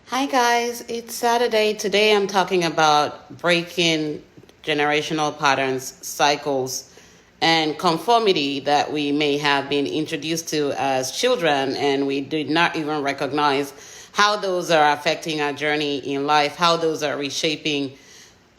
Hi guys, it's Saturday. Today I'm talking about breaking generational patterns, cycles, and conformity that we may have been introduced to as children and we did not even recognize how those are affecting our journey in life, how those are reshaping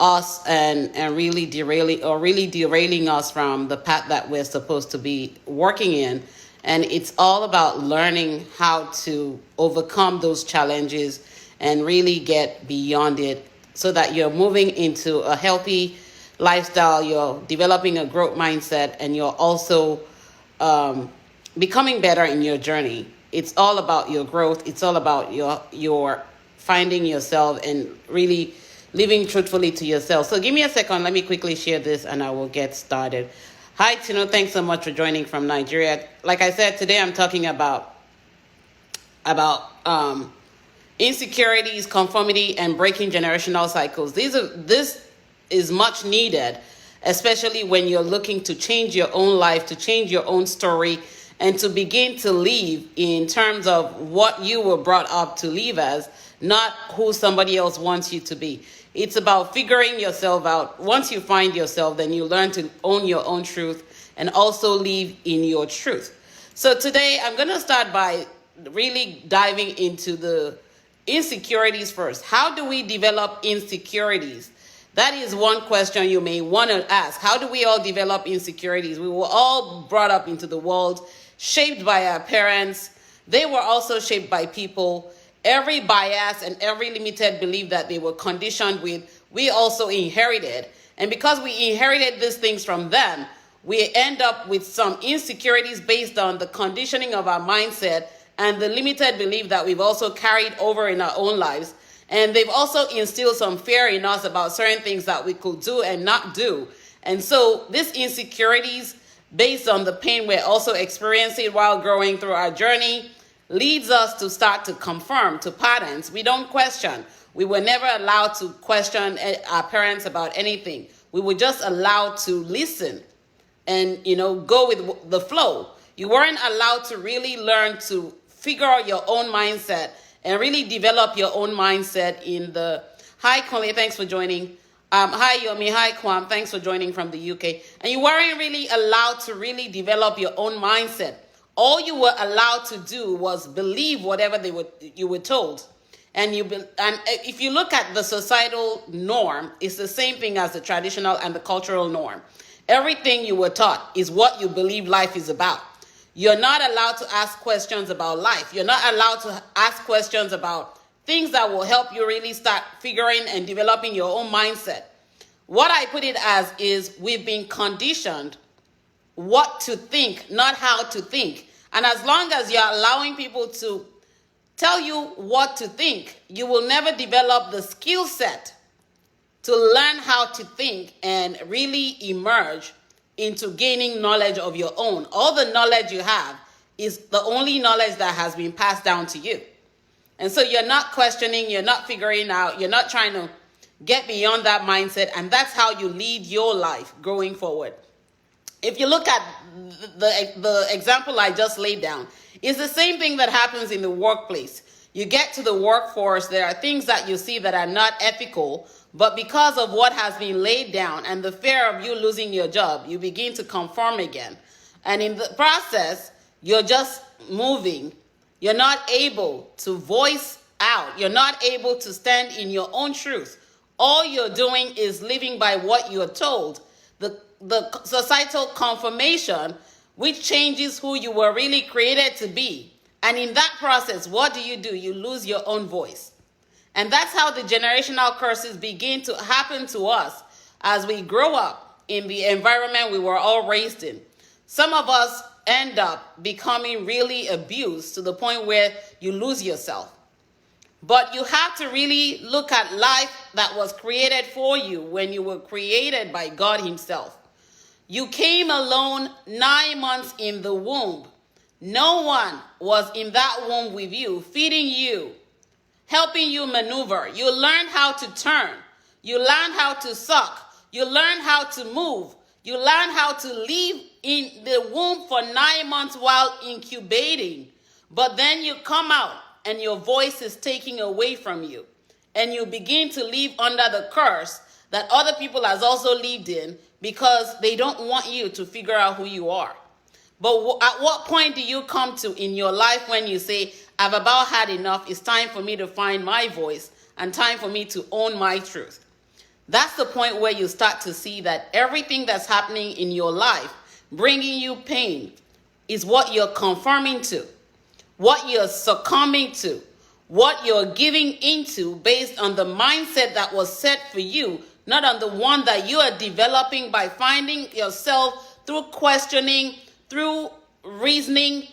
us and really derailing us from the path that we're supposed to be working in. And it's all about learning how to overcome those challenges and really get beyond it so that you're moving into a healthy lifestyle, you're developing a growth mindset, and you're also becoming better in your journey. It's all about your growth. It's all about your finding yourself and really living truthfully to yourself. So give me a second. Let me quickly share this and I will get started. Hi, Tino. Thanks so much for joining from Nigeria. Like I said, today I'm talking about insecurities, conformity, and breaking generational cycles. This is much needed, especially when you're looking to change your own life, to change your own story, and to begin to live in terms of what you were brought up to live as, not who somebody else wants you to be. It's about figuring yourself out. Once you find yourself, then you learn to own your own truth and also live in your truth. So today I'm going to start by really diving into the insecurities first. How do we develop insecurities? That is one question you may want to ask. How do we all develop insecurities? We were all brought up into the world, shaped by our parents. They were also shaped by people. Every bias and every limited belief that they were conditioned with, we also inherited. And because we inherited these things from them, we end up with some insecurities based on the conditioning of our mindset and the limited belief that we've also carried over in our own lives. And they've also instilled some fear in us about certain things that we could do and not do. And so these insecurities, based on the pain we're also experiencing while growing through our journey, leads us to start to conform to patterns. We don't question. We were never allowed to question our parents about anything. We were just allowed to listen and, go with the flow. You weren't allowed to really learn to figure out your own mindset and really develop your own mindset in the... Hi, Conley, thanks for joining. Hi, Yomi. Hi, Kwam. Thanks for joining from the UK. And you weren't really allowed to really develop your own mindset. All you were allowed to do was believe whatever you were told. And if you look at the societal norm, it's the same thing as the traditional and the cultural norm. Everything you were taught is what you believe life is about. You're not allowed to ask questions about life. You're not allowed to ask questions about things that will help you really start figuring and developing your own mindset. What I put it as is we've been conditioned what to think, not how to think. And as long as you're allowing people to tell you what to think, you will never develop the skill set to learn how to think and really emerge into gaining knowledge of your own. All the knowledge you have is the only knowledge that has been passed down to you. And so you're not questioning, you're not figuring out, you're not trying to get beyond that mindset. And that's how you lead your life going forward. If you look at the example I just laid down, it's the same thing that happens in the workplace. You get to the workforce, there are things that you see that are not ethical, but because of what has been laid down and the fear of you losing your job, you begin to conform again. And in the process, you're just moving. You're not able to voice out. You're not able to stand in your own truth. All you're doing is living by what you're told. The societal confirmation, which changes who you were really created to be. And in that process, what do? You lose your own voice. And that's how the generational curses begin to happen to us as we grow up in the environment we were all raised in. Some of us end up becoming really abused to the point where you lose yourself. But you have to really look at life that was created for you when you were created by God himself. You came alone 9 months in the womb. No one was in that womb with you, feeding you, helping you maneuver. You learned how to turn. You learned how to suck. You learned how to move. You learned how to live in the womb for 9 months while incubating. But then you come out and your voice is taken away from you, and you begin to live under the curse that other people has also lived in because they don't want you to figure out who you are. But at what point do you come to in your life when you say, I've about had enough, it's time for me to find my voice and time for me to own my truth? That's the point where you start to see that everything that's happening in your life, bringing you pain, is what you're conforming to, what you're succumbing to, what you're giving into based on the mindset that was set for you, not on the one that you are developing by finding yourself through questioning, through reasoning,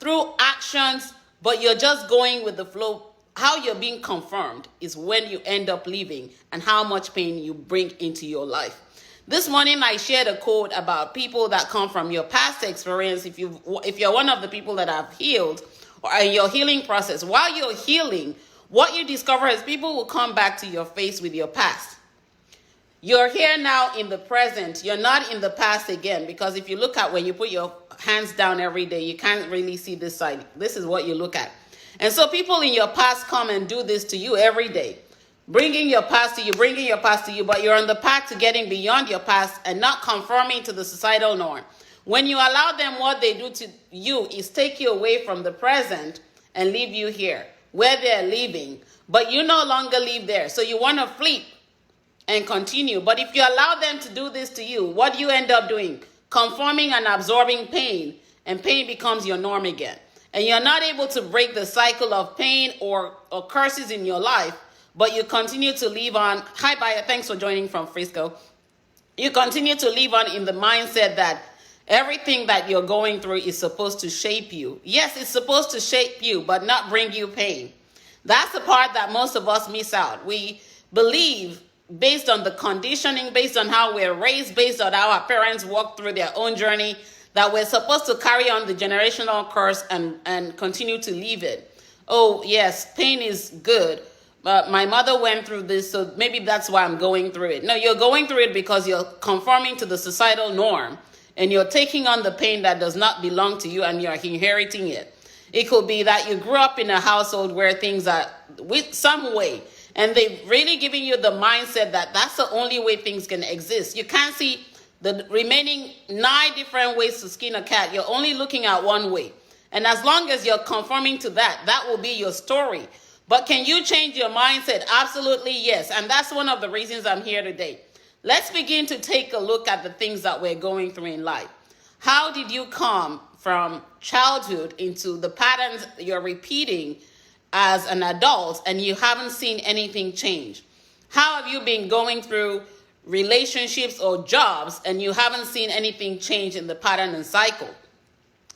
through actions, but you're just going with the flow. How you're being confirmed is when you end up living and how much pain you bring into your life. This morning, I shared a quote about people that come from your past experience. If you're one of the people that have healed or in your healing process, while you're healing, what you discover is people will come back to your face with your past. You're here now in the present. You're not in the past again, because if you look at when you put your hands down every day, you can't really see this side. This is what you look at. And so people in your past come and do this to you every day. Bringing your past to you, but you're on the path to getting beyond your past and not conforming to the societal norm. When you allow them, what they do to you is take you away from the present and leave you here, where they're living, but you no longer live there. So you want to flee and continue. But if you allow them to do this to you, what do you end up doing? Conforming and absorbing pain, and pain becomes your norm again. And you're not able to break the cycle of pain or curses in your life, but you continue to live on. Hi, Baya, thanks for joining from Frisco. You continue to live on in the mindset that everything that you're going through is supposed to shape you. Yes, it's supposed to shape you, but not bring you pain. That's the part that most of us miss out. We believe, based on the conditioning, based on how we're raised, based on how our parents walked through their own journey, that we're supposed to carry on the generational curse and continue to live it. Oh, yes, pain is good. But my mother went through this, so maybe that's why I'm going through it. No, you're going through it because you're conforming to the societal norm, and you're taking on the pain that does not belong to you, and you're inheriting it. It could be that you grew up in a household where things are with some way, and they've really given you the mindset that that's the only way things can exist. You can't see the remaining 9 different ways to skin a cat. You're only looking at one way. And as long as you're conforming to that, that will be your story. But can you change your mindset? Absolutely, yes. And that's one of the reasons I'm here today. Let's begin to take a look at the things that we're going through in life. How did you come from childhood into the patterns you're repeating as an adult and you haven't seen anything change? How have you been going through relationships or jobs and you haven't seen anything change in the pattern and cycle?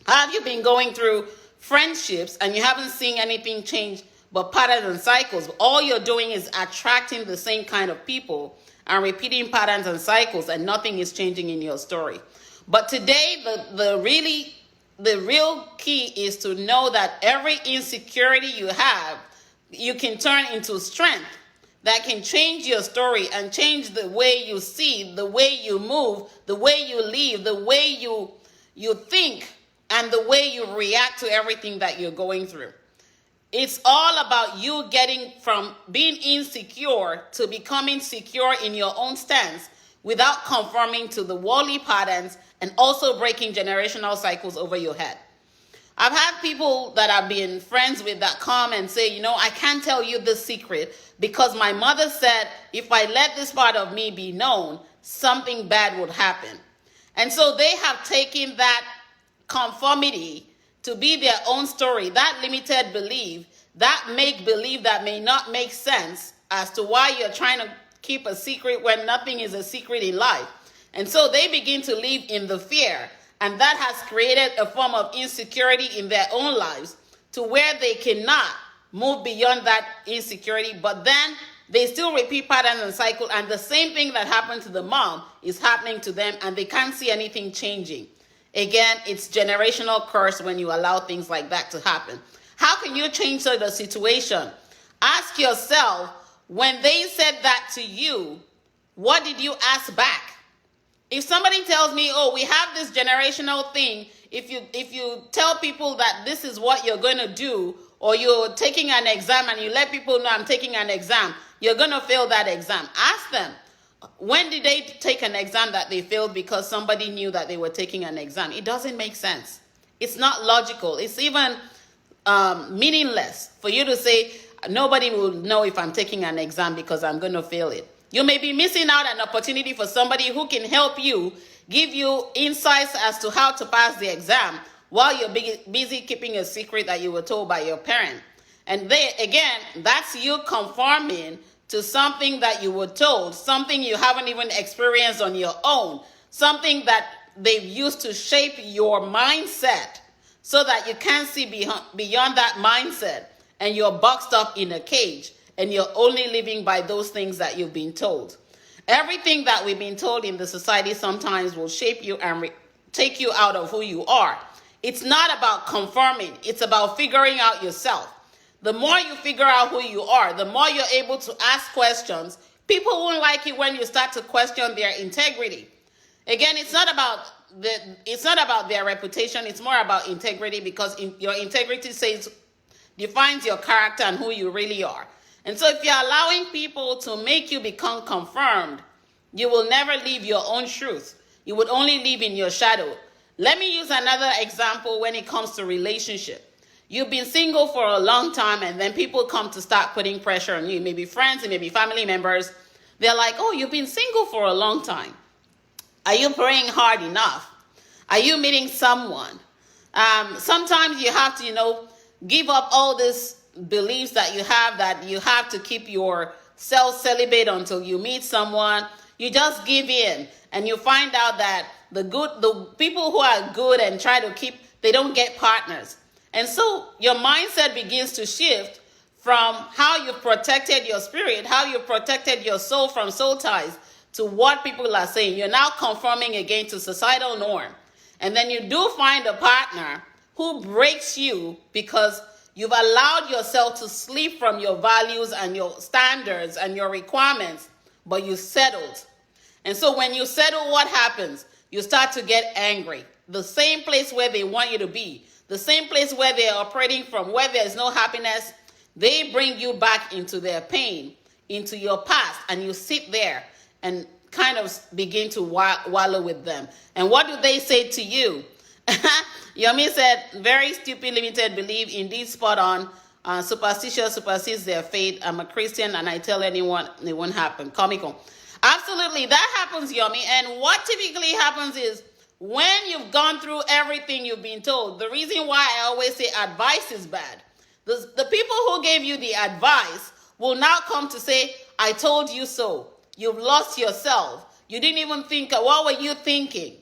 How have you been going through friendships and you haven't seen anything change but patterns and cycles? All you're doing is attracting the same kind of people and repeating patterns and cycles, and nothing is changing in your story. But today, the real key is to know that every insecurity you have, you can turn into strength that can change your story and change the way you see, the way you move, the way you live, the way you think, and the way you react to everything that you're going through. It's all about you getting from being insecure to becoming secure in your own stance without conforming to the worldly patterns and also breaking generational cycles over your head. I've had people that I've been friends with that come and say, I can't tell you the secret because my mother said if I let this part of me be known, something bad would happen. And so they have taken that conformity to be their own story, that limited belief, that make believe that may not make sense as to why you're trying to keep a secret when nothing is a secret in life. And so they begin to live in the fear, and that has created a form of insecurity in their own lives to where they cannot move beyond that insecurity, but then they still repeat patterns and cycle, and the same thing that happened to the mom is happening to them, and they can't see anything changing. Again, it's generational curse when you allow things like that to happen. How can you change the situation? Ask yourself, when they said that to you, what did you ask back? If somebody tells me, we have this generational thing, if you tell people that this is what you're going to do, or you're taking an exam and you let people know I'm taking an exam, you're going to fail that exam. Ask them, when did they take an exam that they failed because somebody knew that they were taking an exam? It doesn't make sense. It's not logical. It's even meaningless for you to say, nobody will know if I'm taking an exam because I'm going to fail it. You may be missing out an opportunity for somebody who can help you, give you insights as to how to pass the exam while you're busy keeping a secret that you were told by your parent. And again, that's you conforming to something that you were told, something you haven't even experienced on your own, something that they've used to shape your mindset so that you can't see beyond that mindset, and you're boxed up in a cage and you're only living by those things that you've been told. Everything that we've been told in the society sometimes will shape you and take you out of who you are. It's not about conforming. It's about figuring out yourself. The more you figure out who you are, the more you're able to ask questions. People won't like it when you start to question their integrity. Again, it's not about their reputation. It's more about integrity, because your integrity defines your character and who you really are. And so if you're allowing people to make you become confirmed, you will never live your own truth. You would only live in your shadow. Let me use another example when it comes to relationship. You've been single for a long time, and then people come to start putting pressure on you. Maybe friends, it may be family members. They're like, oh, you've been single for a long time. Are you praying hard enough? Are you meeting someone? Sometimes you have to, give up all these beliefs that you have to keep yourself celibate until you meet someone. You just give in, and you find out that the people who are good and try to they don't get partners. And so your mindset begins to shift from how you protected your spirit, how you protected your soul from soul ties, to what people are saying. You're now conforming again to societal norm. And then you do find a partner who breaks you because you've allowed yourself to sleep from your values and your standards and your requirements, but you settled. And so when you settle, what happens? You start to get angry. The same place where they want you to be, the same place where they're operating from, where there's no happiness, they bring you back into their pain, into your past, and you sit there and kind of begin to wallow with them. And what do they say to you? Yomi said, very stupid, limited belief, indeed spot on. Superstitious supersedes their faith. I'm a Christian and I tell anyone it won't happen. Comical. Absolutely, that happens, Yomi. And what typically happens is when you've gone through everything you've been told, the reason why I always say advice is bad, the people who gave you the advice will now come to say, I told you so. You've lost yourself. You didn't even think, what were you thinking?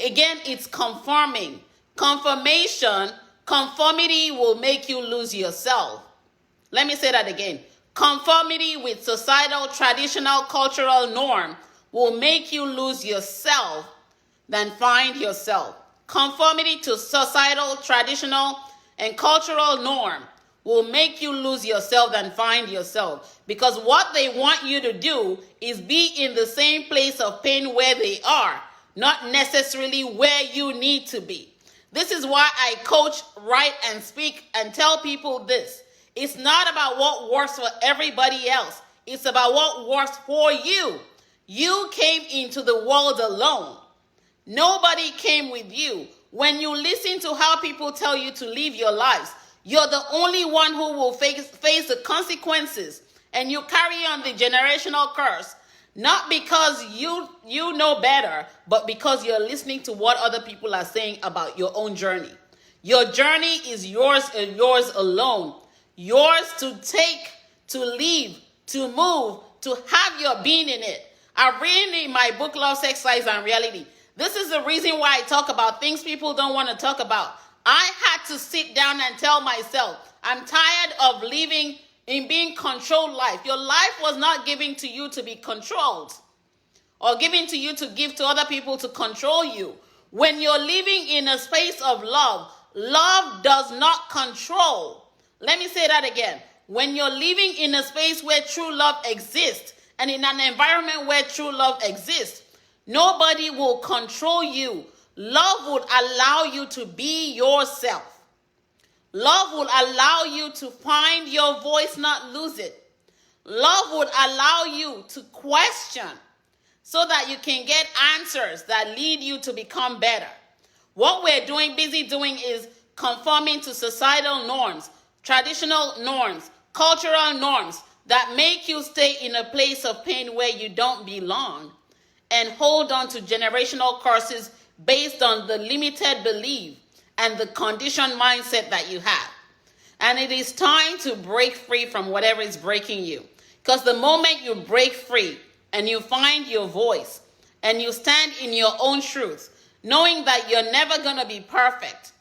Again, it's conforming. Conformity will make you lose yourself. Let me say that again. Conformity with societal, traditional, cultural norm will make you lose yourself than find yourself. Conformity to societal, traditional, and cultural norm will make you lose yourself than find yourself. Because what they want you to do is be in the same place of pain where they are, not necessarily where you need to be. This is why I coach, write, and speak and tell people this. It's not about what works for everybody else. It's about what works for you. You came into the world alone. Nobody came with you. When you listen to how people tell you to live your lives, you're the only one who will face the consequences, and you carry on the generational curse, not because you know better, but because you're listening to what other people are saying about your own journey. Your journey is yours and yours alone. Yours to take, to leave, to move, to have your being in it. I've written in my book, Love, Sex, Lies, and Reality. This is the reason why I talk about things people don't want to talk about. I had to sit down and tell myself, I'm tired of living in being controlled life. Your life was not given to you to be controlled or given to you to give to other people to control you. When you're living in a space of love, love does not control. Let me say that again. When you're living in a space where true love exists and in an environment where true love exists, nobody will control you. Love would allow you to be yourself. Love will allow you to find your voice, not lose it. Love would allow you to question so that you can get answers that lead you to become better. What we're busy doing is conforming to societal norms, traditional norms, cultural norms that make you stay in a place of pain where you don't belong and hold on to generational curses based on the limited belief and the conditioned mindset that you have. And it is time to break free from whatever is breaking you. Because the moment you break free and you find your voice and you stand in your own truth, knowing that you're never going to be perfect.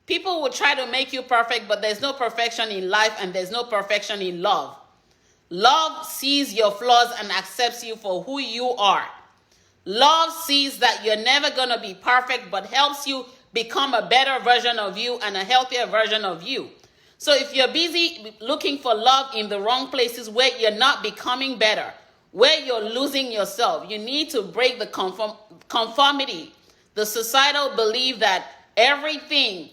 People will try to make you perfect, but there's no perfection in life and there's no perfection in love. Love sees your flaws and accepts you for who you are. Love sees that you're never going to be perfect, but helps you become a better version of you and a healthier version of you. So if you're busy looking for love in the wrong places where you're not becoming better, where you're losing yourself, you need to break the conformity, the societal belief that everything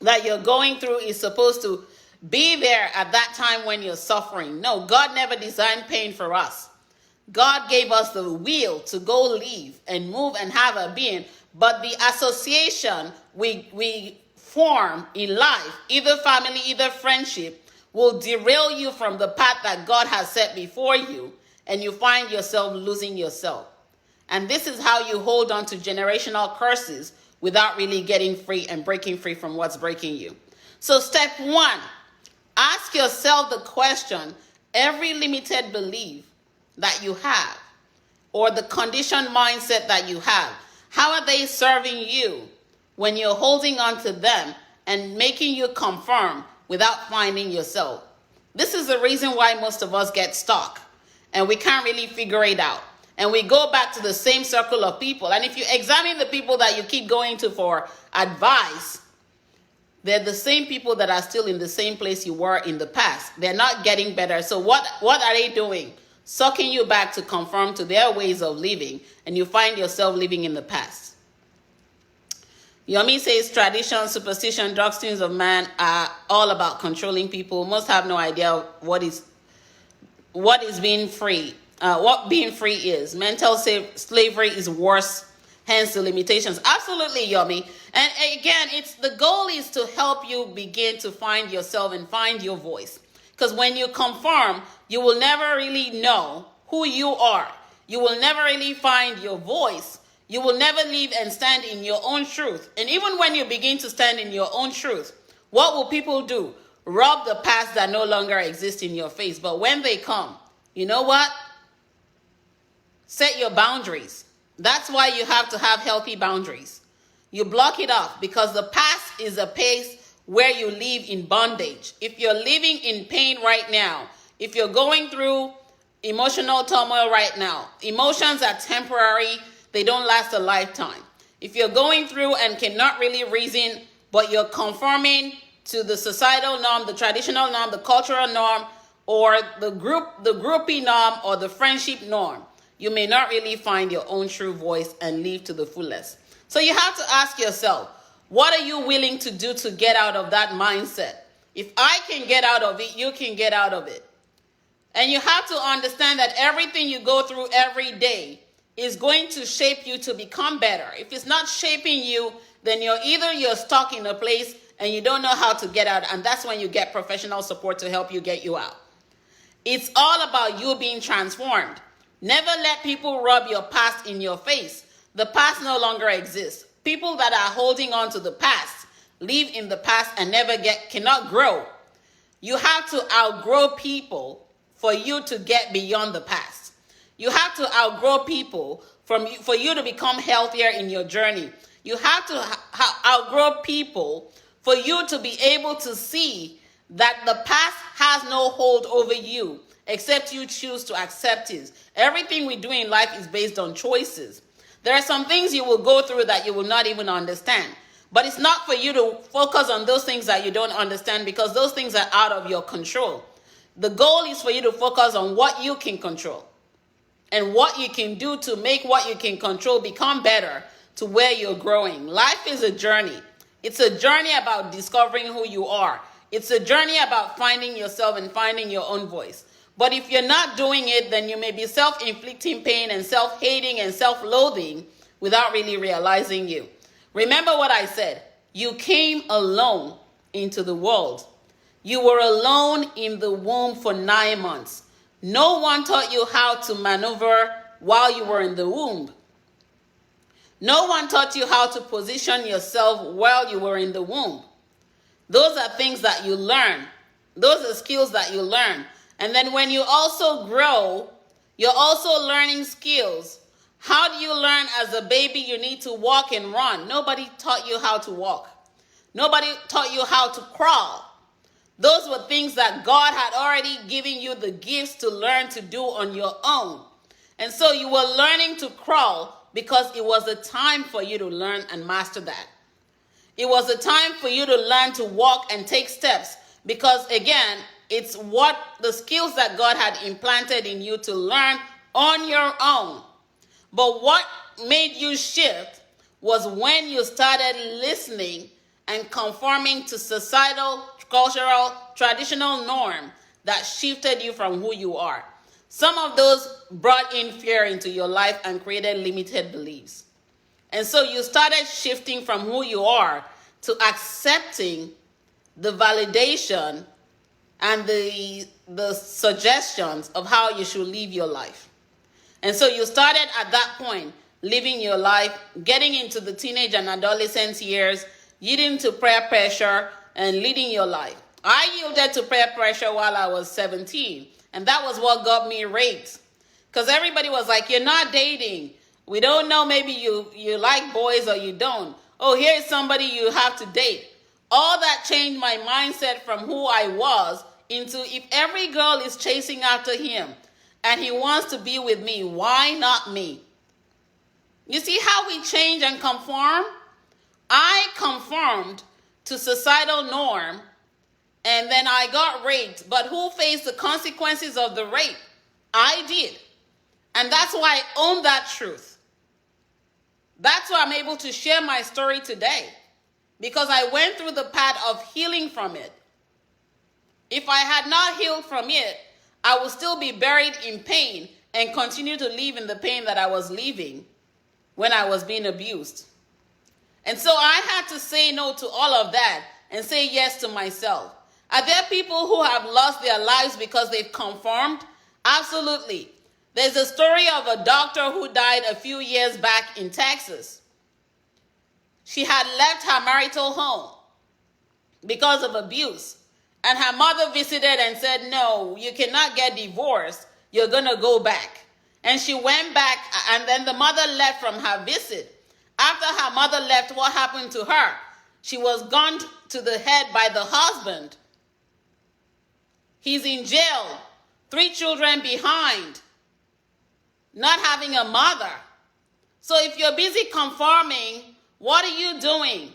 that you're going through is supposed to be there at that time when you're suffering. No, God never designed pain for us. God gave us the will to go live and move and have a being. But the association we form in life, either family, either friendship, will derail you from the path that God has set before you, and you find yourself losing yourself. And this is how you hold on to generational curses without really getting free and breaking free from what's breaking you. So step one, ask yourself the question, every limited belief that you have or the conditioned mindset that you have, how are they serving you when you're holding on to them and making you conform without finding yourself? This is the reason why most of us get stuck and we can't really figure it out. And we go back to the same circle of people. And if you examine the people that you keep going to for advice, they're the same people that are still in the same place you were in the past. They're not getting better. So what are they doing? Sucking you back to conform to their ways of living, and you find yourself living in the past. Yomi says tradition, superstition, doctrines of man are all about controlling people. Most have no idea what is being free. What being free is. Mental slavery is worse, hence the limitations. Absolutely, Yomi. And again, the goal is to help you begin to find yourself and find your voice. Because when you conform, you will never really know who you are. You will never really find your voice. You will never live and stand in your own truth. And even when you begin to stand in your own truth, what will people do? Rub the past that no longer exists in your face. But when they come, you know what? Set your boundaries. That's why you have to have healthy boundaries. You block it off because the past is a place where you live in bondage. If you're living in pain right now, if you're going through emotional turmoil right now, emotions are temporary, they don't last a lifetime. If you're going through and cannot really reason, but you're conforming to the societal norm, the traditional norm, the cultural norm, or the groupie norm, or the friendship norm, you may not really find your own true voice and live to the fullest. So you have to ask yourself, what are you willing to do to get out of that mindset? If I can get out of it, you can get out of it. And you have to understand that everything you go through every day is going to shape you to become better. If it's not shaping you, then you're stuck in a place and you don't know how to get out. And that's when you get professional support to help you get you out. It's all about you being transformed. Never let people rub your past in your face. The past no longer exists. People that are holding on to the past live in the past and cannot grow. You have to outgrow people for you to get beyond the past. You have to outgrow people for you to become healthier in your journey. You have to outgrow people for you to be able to see that the past has no hold over you except you choose to accept it. Everything we do in life is based on choices. There are some things you will go through that you will not even understand. But it's not for you to focus on those things that you don't understand because those things are out of your control. The goal is for you to focus on what you can control and what you can do to make what you can control become better to where you're growing. Life is a journey. It's a journey about discovering who you are. It's a journey about finding yourself and finding your own voice. But if you're not doing it, then you may be self-inflicting pain and self-hating and self-loathing without really realizing you. Remember what I said. You came alone into the world. You were alone in the womb for 9 months. No one taught you how to maneuver while you were in the womb. No one taught you how to position yourself while you were in the womb. Those are things that you learn. Those are skills that you learn. And then when you also grow, you're also learning skills. How do you learn as a baby? You need to walk and run. Nobody taught you how to walk. Nobody taught you how to crawl. Those were things that God had already given you the gifts to learn to do on your own. And so you were learning to crawl because it was a time for you to learn and master that. It was a time for you to learn to walk and take steps because, again, it's what the skills that God had implanted in you to learn on your own. But what made you shift was when you started listening and conforming to societal, cultural, traditional norm that shifted you from who you are. Some of those brought in fear into your life and created limited beliefs. And so you started shifting from who you are to accepting the validation and the suggestions of how you should live your life. And so you started at that point living your life, getting into the teenage and adolescent years, yielding to peer pressure and leading your life. I yielded to peer pressure while I was 17, and that was what got me raped. Because everybody was like, you're not dating. We don't know, maybe you like boys or you don't. Oh, here's somebody you have to date. All that changed my mindset from who I was into if every girl is chasing after him and he wants to be with me, why not me? You see how we change and conform? I conformed to societal norm and then I got raped. But who faced the consequences of the rape? I did. And that's why I own that truth. That's why I'm able to share my story today. Because I went through the path of healing from it. If I had not healed from it, I would still be buried in pain and continue to live in the pain that I was living when I was being abused. And so I had to say no to all of that and say yes to myself. Are there people who have lost their lives because they've conformed? Absolutely. There's a story of a doctor who died a few years back in Texas. She had left her marital home because of abuse. And her mother visited and said, no, you cannot get divorced. You're going to go back. And she went back, and then the mother left from her visit. After her mother left, what happened to her? She was gunned to the head by the husband. He's in jail, 3 children behind, not having a mother. So if you're busy conforming, what are you doing?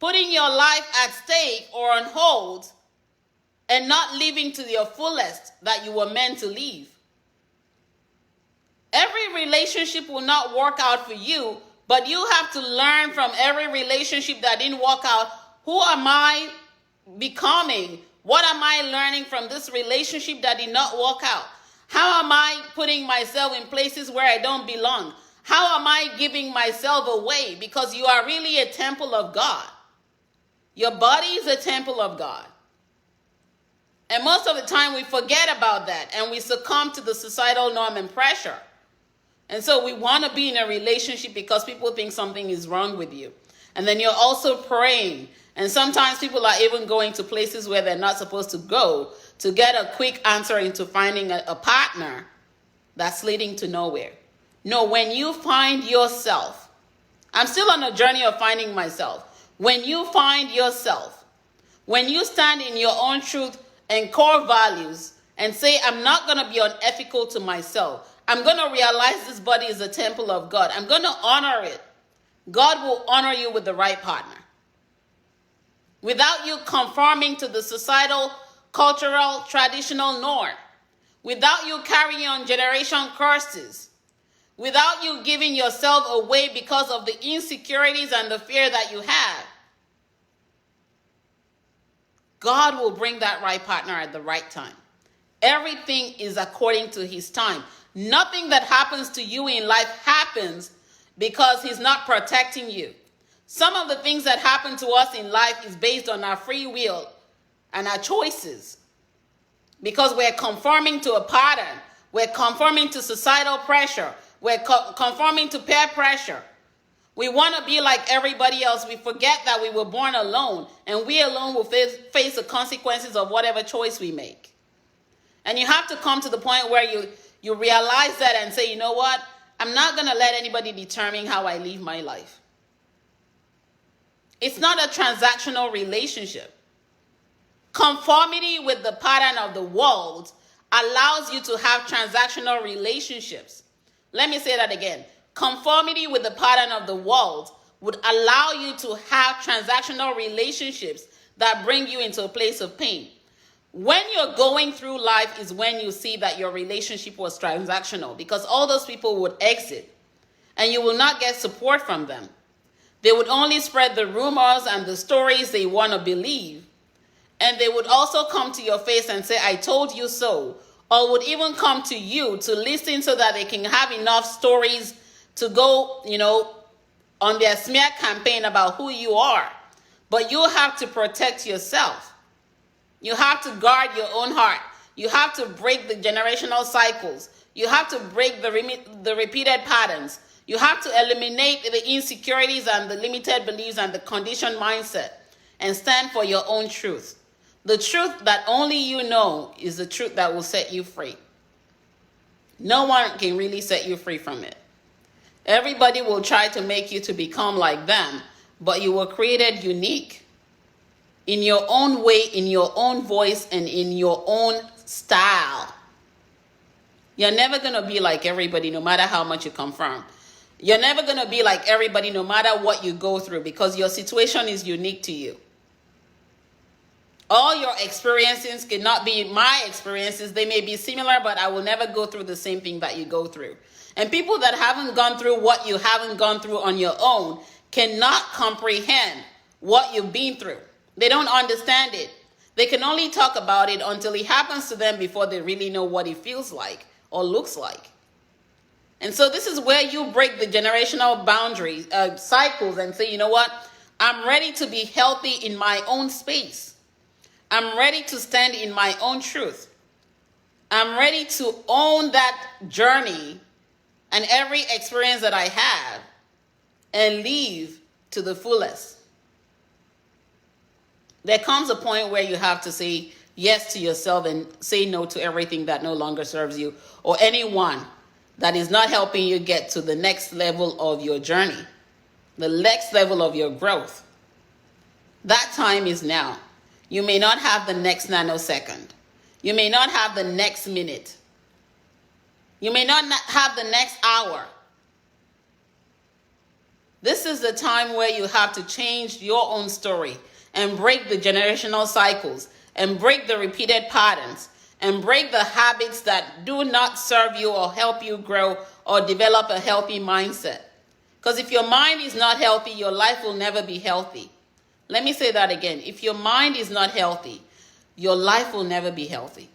Putting your life at stake or on hold and not living to your fullest that you were meant to live. Every relationship will not work out for you, but you have to learn from every relationship that didn't work out. Who am I becoming? What am I learning from this relationship that did not work out? How am I putting myself in places where I don't belong? How am I giving myself away? Because you are really a temple of God. Your body is a temple of God. And most of the time we forget about that and we succumb to the societal norm and pressure. And so we want to be in a relationship because people think something is wrong with you. And then you're also praying. And sometimes people are even going to places where they're not supposed to go to get a quick answer into finding a partner that's leading to nowhere. No, when you find yourself, I'm still on a journey of finding myself. When you find yourself, when you stand in your own truth and core values and say, I'm not going to be unethical to myself. I'm going to realize this body is a temple of God. I'm going to honor it. God will honor you with the right partner. Without you conforming to the societal, cultural, traditional norm. Without you carrying on generation curses. Without you giving yourself away because of the insecurities and the fear that you have. God will bring that right partner at the right time. Everything is according to his time. Nothing that happens to you in life happens because he's not protecting you. Some of the things that happen to us in life is based on our free will and our choices. Because we're conforming to a pattern. We're conforming to societal pressure. We're conforming to peer pressure. We want to be like everybody else. We forget that we were born alone, and we alone will face the consequences of whatever choice we make. And you have to come to the point where you realize that and say, you know what? I'm not going to let anybody determine how I live my life. It's not a transactional relationship. Conformity with the pattern of the world allows you to have transactional relationships. Let me say that again. Conformity with the pattern of the world would allow you to have transactional relationships that bring you into a place of pain. When you're going through life is when you see that your relationship was transactional, because all those people would exit and you will not get support from them. They would only spread the rumors and the stories they want to believe. And they would also come to your face and say, I told you so. Or would even come to you to listen so that they can have enough stories to go, on their smear campaign about who you are. But you have to protect yourself. You have to guard your own heart. You have to break the generational cycles. You have to break the repeated patterns. You have to eliminate the insecurities and the limited beliefs and the conditioned mindset and stand for your own truth. The truth that only you know is the truth that will set you free. No one can really set you free from it. Everybody will try to make you to become like them, but you were created unique in your own way, in your own voice, and in your own style. You're never going to be like everybody, no matter how much you confirm. You're never going to be like everybody, no matter what you go through, because your situation is unique to you. All your experiences cannot be my experiences. They may be similar, but I will never go through the same thing that you go through. And people that haven't gone through what you haven't gone through on your own cannot comprehend what you've been through. They don't understand it. They can only talk about it until it happens to them before they really know what it feels like or looks like. And so this is where you break the generational boundaries, cycles, and say, you know what? I'm ready to be healthy in my own space. I'm ready to stand in my own truth. I'm ready to own that journey and every experience that I have and live to the fullest. There comes a point where you have to say yes to yourself and say no to everything that no longer serves you or anyone that is not helping you get to the next level of your journey, the next level of your growth. That time is now. You may not have the next nanosecond. You may not have the next minute. You may not have the next hour. This is the time where you have to change your own story and break the generational cycles and break the repeated patterns and break the habits that do not serve you or help you grow or develop a healthy mindset. Because if your mind is not healthy, your life will never be healthy. Let me say that again. If your mind is not healthy, your life will never be healthy.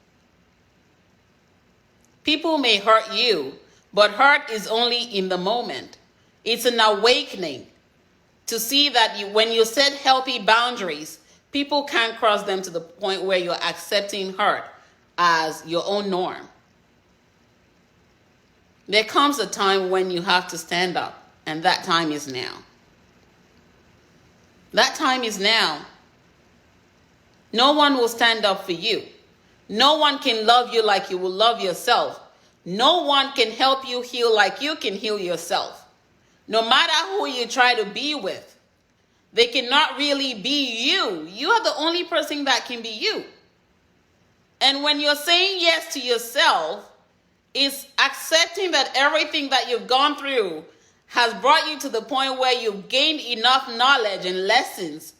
People may hurt you, but hurt is only in the moment. It's an awakening to see that when you set healthy boundaries, people can't cross them to the point where you're accepting hurt as your own norm. There comes a time when you have to stand up, and that time is now. That time is now. No one will stand up for you. No one can love you like you will love yourself. No one can help you heal like you can heal yourself. No matter who you try to be with, they cannot really be you. You are the only person that can be you. And when you're saying yes to yourself, it's accepting that everything that you've gone through has brought you to the point where you've gained enough knowledge and lessons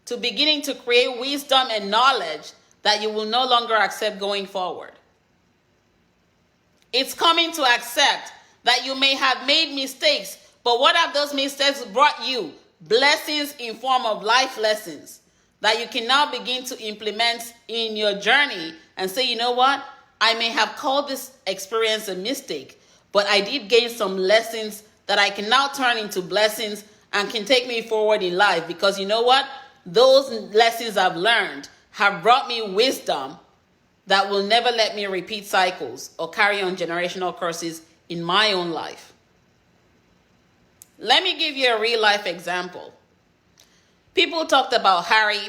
to beginning to create wisdom and knowledge that you will no longer accept going forward. It's coming to accept that you may have made mistakes, but what have those mistakes brought you? Blessings in form of life lessons that you can now begin to implement in your journey and say, you know what? I may have called this experience a mistake, but I did gain some lessons that I can now turn into blessings and can take me forward in life. Because you know what? Those lessons I've learned have brought me wisdom that will never let me repeat cycles or carry on generational curses in my own life. Let me give you a real life example. People talked about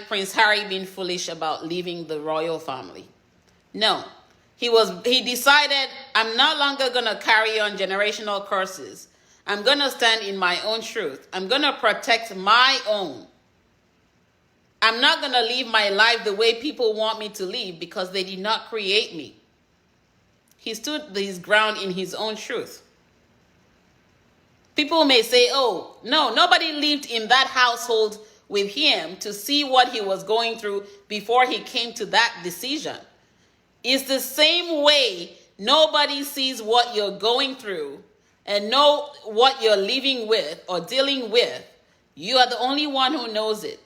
Prince Harry being foolish about leaving the royal family. No, he decided, I'm no longer going to carry on generational curses. I'm going to stand in my own truth. I'm going to protect my own. I'm not going to live my life the way people want me to live because they did not create me. He stood his ground in his own truth. People may say, oh, no, nobody lived in that household with him to see what he was going through before he came to that decision. It's the same way nobody sees what you're going through and know what you're living with or dealing with. You are the only one who knows it.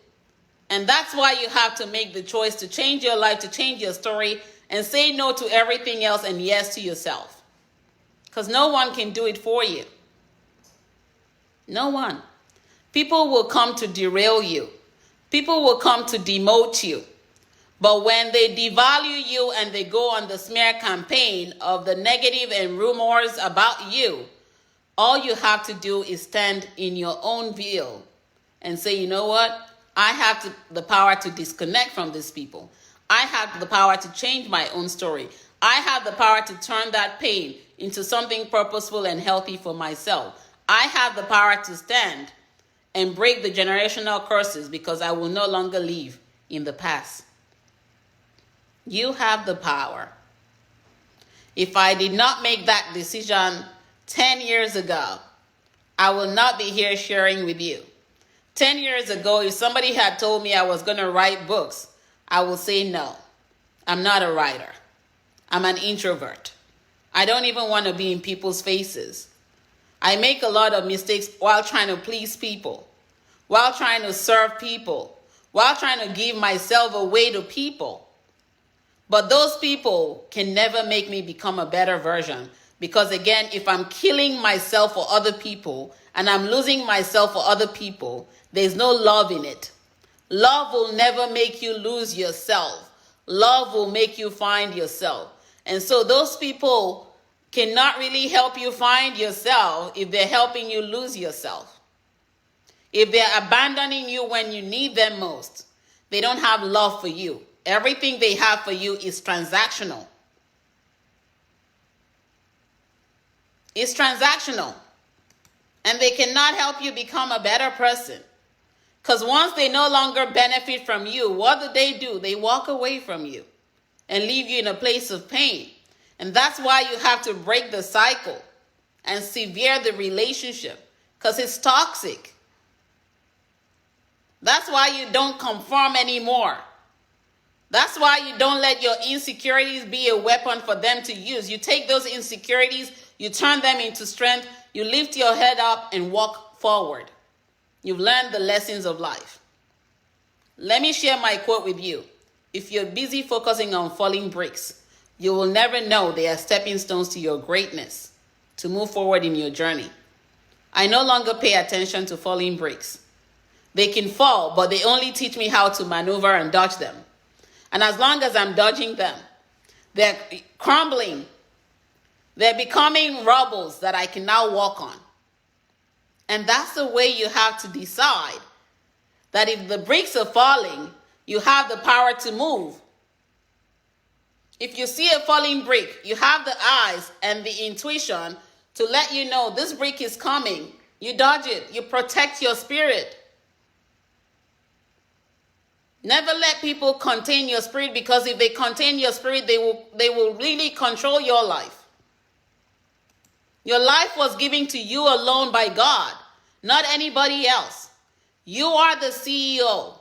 And that's why you have to make the choice to change your life, to change your story, and say no to everything else and yes to yourself. Because no one can do it for you. No one. People will come to derail you. People will come to demote you. But when they devalue you and they go on the smear campaign of the negative and rumors about you, all you have to do is stand in your own view and say, you know what? I have the power to disconnect from these people. I have the power to change my own story. I have the power to turn that pain into something purposeful and healthy for myself. I have the power to stand and break the generational curses because I will no longer live in the past. You have the power. If I did not make that decision 10 years ago, I will not be here sharing with you. 10 years ago, if somebody had told me I was going to write books, I will say no. I'm not a writer. I'm an introvert. I don't even want to be in people's faces. I make a lot of mistakes while trying to please people, while trying to serve people, while trying to give myself away to people. But those people can never make me become a better version. Because again, if I'm killing myself for other people and I'm losing myself for other people, there's no love in it. Love will never make you lose yourself. Love will make you find yourself. And so those people cannot really help you find yourself if they're helping you lose yourself. If they're abandoning you when you need them most, they don't have love for you. Everything they have for you is transactional. It's transactional. And they cannot help you become a better person. Because once they no longer benefit from you, what do? They walk away from you and leave you in a place of pain. And that's why you have to break the cycle and sever the relationship, because it's toxic. That's why you don't conform anymore. That's why you don't let your insecurities be a weapon for them to use. You take those insecurities, you turn them into strength, you lift your head up and walk forward. You've learned the lessons of life. Let me share my quote with you. If you're busy focusing on falling bricks, you will never know they are stepping stones to your greatness, to move forward in your journey. I no longer pay attention to falling bricks. They can fall, but they only teach me how to maneuver and dodge them. And as long as I'm dodging them, they're crumbling. They're becoming rubbles that I can now walk on. And that's the way you have to decide that if the bricks are falling, you have the power to move. If you see a falling brick, you have the eyes and the intuition to let you know this brick is coming. You dodge it. You protect your spirit. Never let people contain your spirit, because if they contain your spirit, they will really control your life. Your life was given to you alone by God, not anybody else. You are the CEO.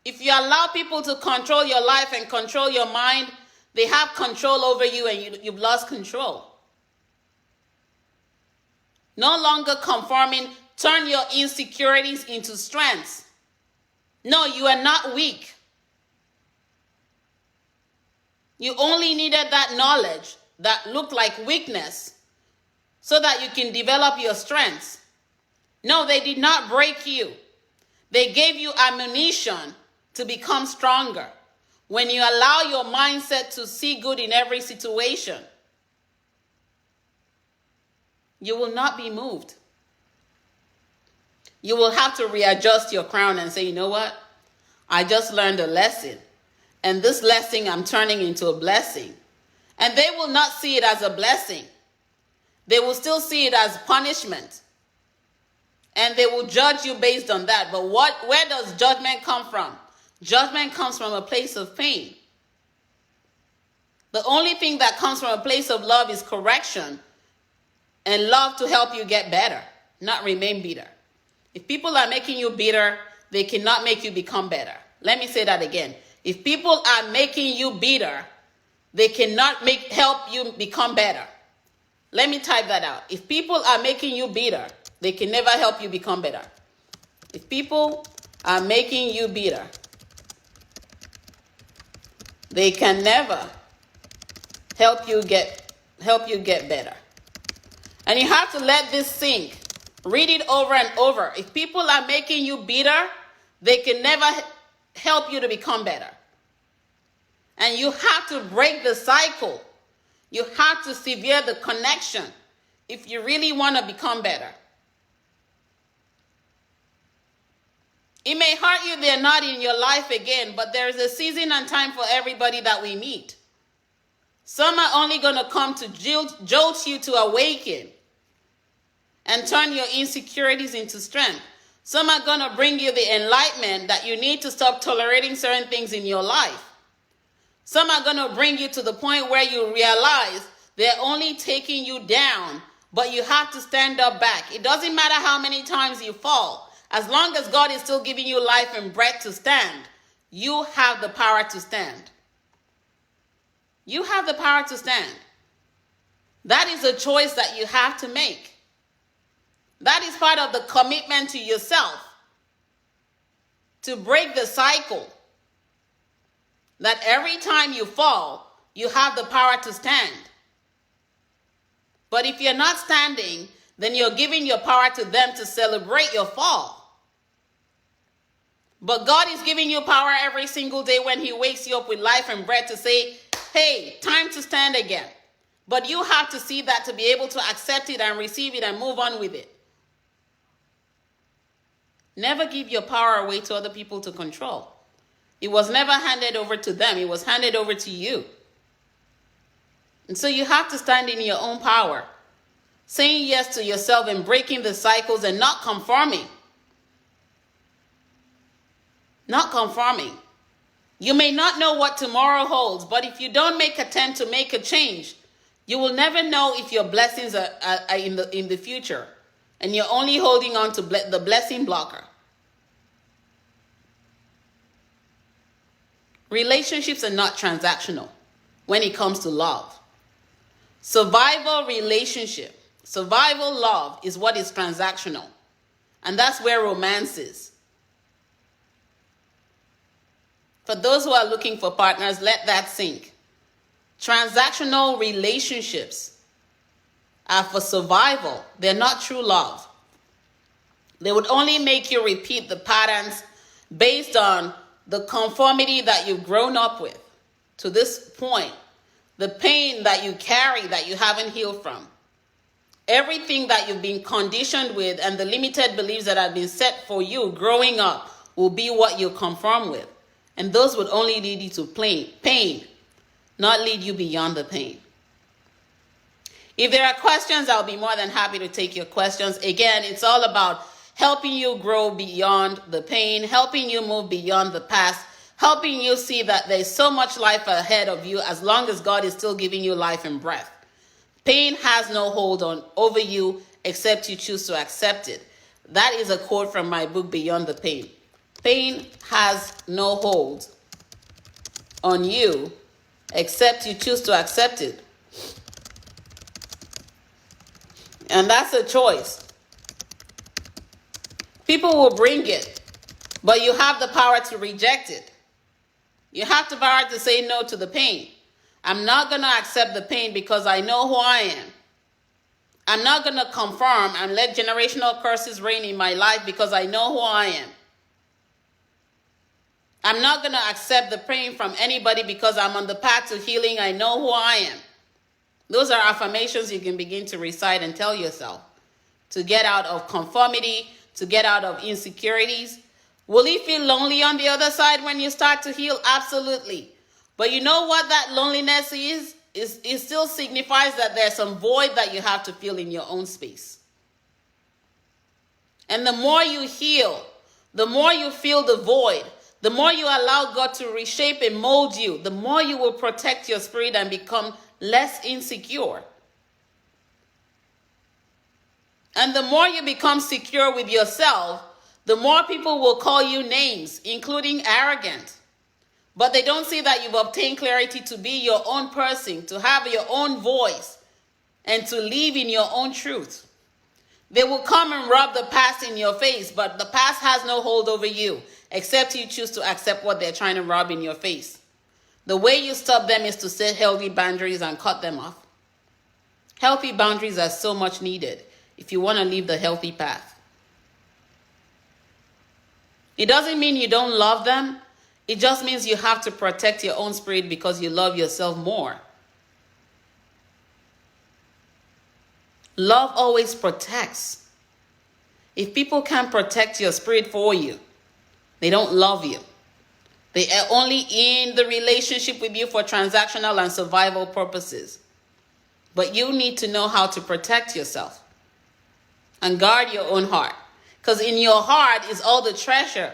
If you allow people to control your life and control your mind, they have control over you and you've lost control. No longer conforming, turn your insecurities into strengths. No, you are not weak. You only needed that knowledge that looked like weakness so that you can develop your strengths. No, they did not break you. They gave you ammunition to become stronger. When you allow your mindset to see good in every situation, you will not be moved. You will have to readjust your crown and say, you know what? I just learned a lesson. And this lesson I'm turning into a blessing. And they will not see it as a blessing. They will still see it as punishment. And they will judge you based on that. But where does judgment come from? Judgment comes from a place of pain. The only thing that comes from a place of love is correction and love to help you get better, not remain bitter. If people are making you bitter, they cannot make you become better. Let me say that again. If people are making you bitter, they cannot help you become better. Let me type that out. If people are making you bitter, they can never help you become better. If people are making you bitter, they can never help you get better. And you have to let this sink. Read it over and over. If people are making you bitter, they can never help you to become better. And you have to break the cycle. You have to sever the connection if you really want to become better. It may hurt you they're not in your life again, but there's a season and time for everybody that we meet. Some are only going to come to jolt you to awaken and turn your insecurities into strength. Some are going to bring you the enlightenment that you need to stop tolerating certain things in your life. Some are going to bring you to the point where you realize they're only taking you down, but you have to stand up back. It doesn't matter how many times you fall. As long as God is still giving you life and breath to stand, you have the power to stand. You have the power to stand. That is a choice that you have to make. That is part of the commitment to yourself to break the cycle. That every time you fall, you have the power to stand. But if you're not standing, then you're giving your power to them to celebrate your fall. But God is giving you power every single day when He wakes you up with life and breath to say, hey, time to stand again. But you have to see that to be able to accept it and receive it and move on with it. Never give your power away to other people to control. It was never handed over to them. It was handed over to you. And so you have to stand in your own power, saying yes to yourself and breaking the cycles and not conforming. Not conforming. You may not know what tomorrow holds, but if you don't make attempt to make a change, you will never know if your blessings are in the future. And you're only holding on to the blessing blocker. Relationships are not transactional when it comes to love. Survival relationship, survival love is what is transactional. And that's where romance is. For those who are looking for partners, let that sink. Transactional relationships are for survival. They're not true love. They would only make you repeat the patterns based on the conformity that you've grown up with to this point, the pain that you carry that you haven't healed from, everything that you've been conditioned with and the limited beliefs that have been set for you growing up will be what you conform with. And those would only lead you to pain, not lead you beyond the pain. If there are questions, I'll be more than happy to take your questions. Again, it's all about helping you grow beyond the pain, helping you move beyond the past, helping you see that there's so much life ahead of you as long as God is still giving you life and breath. Pain has no hold over you except you choose to accept it. That is a quote from my book, Beyond the Pain. Pain has no hold on you except you choose to accept it. And that's a choice. People will bring it. But you have the power to reject it. You have the power to say no to the pain. I'm not going to accept the pain because I know who I am. I'm not going to conform and let generational curses reign in my life because I know who I am. I'm not going to accept the pain from anybody because I'm on the path to healing. I know who I am. Those are affirmations you can begin to recite and tell yourself to get out of conformity, to get out of insecurities. Will you feel lonely on the other side when you start to heal? Absolutely. But you know what that loneliness is? It still signifies that there's some void that you have to fill in your own space. And the more you heal, the more you feel the void, the more you allow God to reshape and mold you, the more you will protect your spirit and become less insecure. And the more you become secure with yourself, the more people will call you names, including arrogant. But they don't see that you've obtained clarity to be your own person, to have your own voice, and to live in your own truth. They will come and rub the past in your face, but the past has no hold over you, except you choose to accept what they're trying to rub in your face. The way you stop them is to set healthy boundaries and cut them off. Healthy boundaries are so much needed if you want to live the healthy path. It doesn't mean you don't love them. It just means you have to protect your own spirit because you love yourself more. Love always protects. If people can't protect your spirit for you, they don't love you. They are only in the relationship with you for transactional and survival purposes. But you need to know how to protect yourself and guard your own heart. Because in your heart is all the treasure,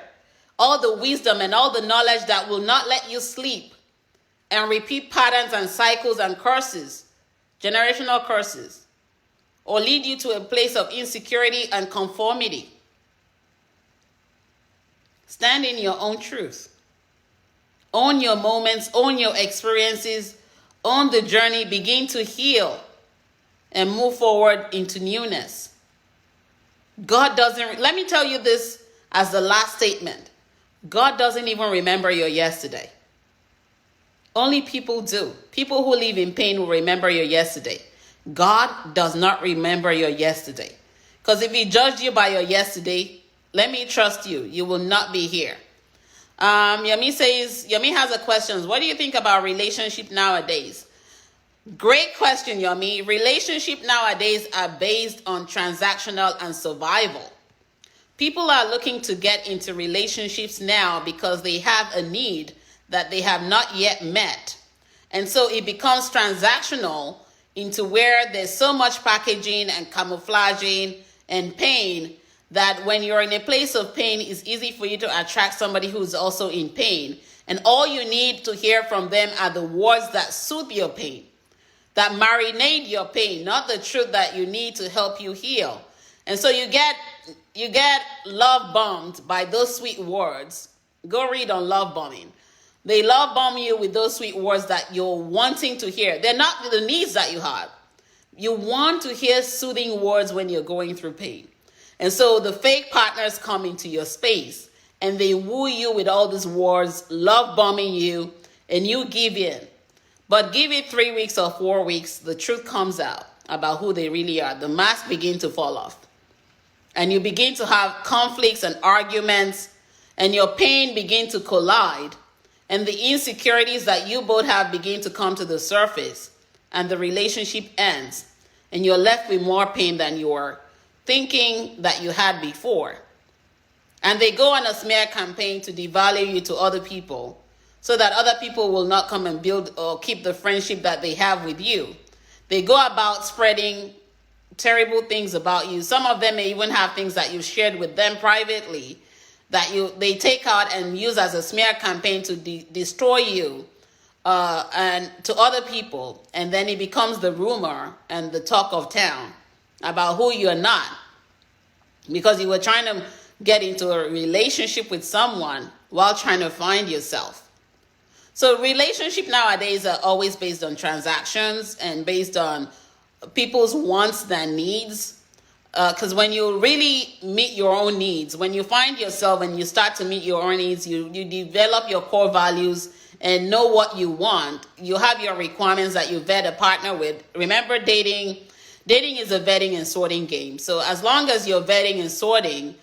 all the wisdom and all the knowledge that will not let you sleep and repeat patterns and cycles and curses, generational curses, or lead you to a place of insecurity and conformity. Stand in your own truth. Own your moments, own your experiences, own the journey, begin to heal and move forward into newness. God doesn't, let me tell you this as the last statement. God doesn't even remember your yesterday. Only people do. People who live in pain will remember your yesterday. God does not remember your yesterday. Because if he judged you by your yesterday, let me trust you, you will not be here. Yami has a question. What do you think about relationship nowadays? Great question, Yami. Relationship nowadays are based on transactional and survival. People are looking to get into relationships now because they have a need that they have not yet met. And so it becomes transactional into where there's so much packaging and camouflaging and pain that when you're in a place of pain, it's easy for you to attract somebody who's also in pain. And all you need to hear from them are the words that soothe your pain, that marinate your pain, not the truth that you need to help you heal. And so you get love bombed by those sweet words. Go read on love bombing. They love bomb you with those sweet words that you're wanting to hear. They're not the needs that you have. You want to hear soothing words when you're going through pain. And so the fake partners come into your space and they woo you with all these words, love bombing you, and you give in. But give it 3 weeks or 4 weeks, the truth comes out about who they really are. The mask begins to fall off. And you begin to have conflicts and arguments, and your pain begin to collide. And the insecurities that you both have begin to come to the surface, and the relationship ends. And you're left with more pain than you were thinking that you had before. And they go on a smear campaign to devalue you to other people so that other people will not come and build or keep the friendship that they have with you. They go about spreading terrible things about you. Some of them may even have things that you've shared with them privately that they take out and use as a smear campaign to destroy you and to other people. And then it becomes the rumor and the talk of town about who you're not, because you were trying to get into a relationship with someone while trying to find yourself. So relationships nowadays are always based on transactions and based on people's wants and needs. Because when you really meet your own needs, when you find yourself and you start to meet your own needs, you develop your core values and know what you want. You have your requirements that you vet a partner with. Remember, dating is a vetting and sorting game. So as long as you're vetting and sorting,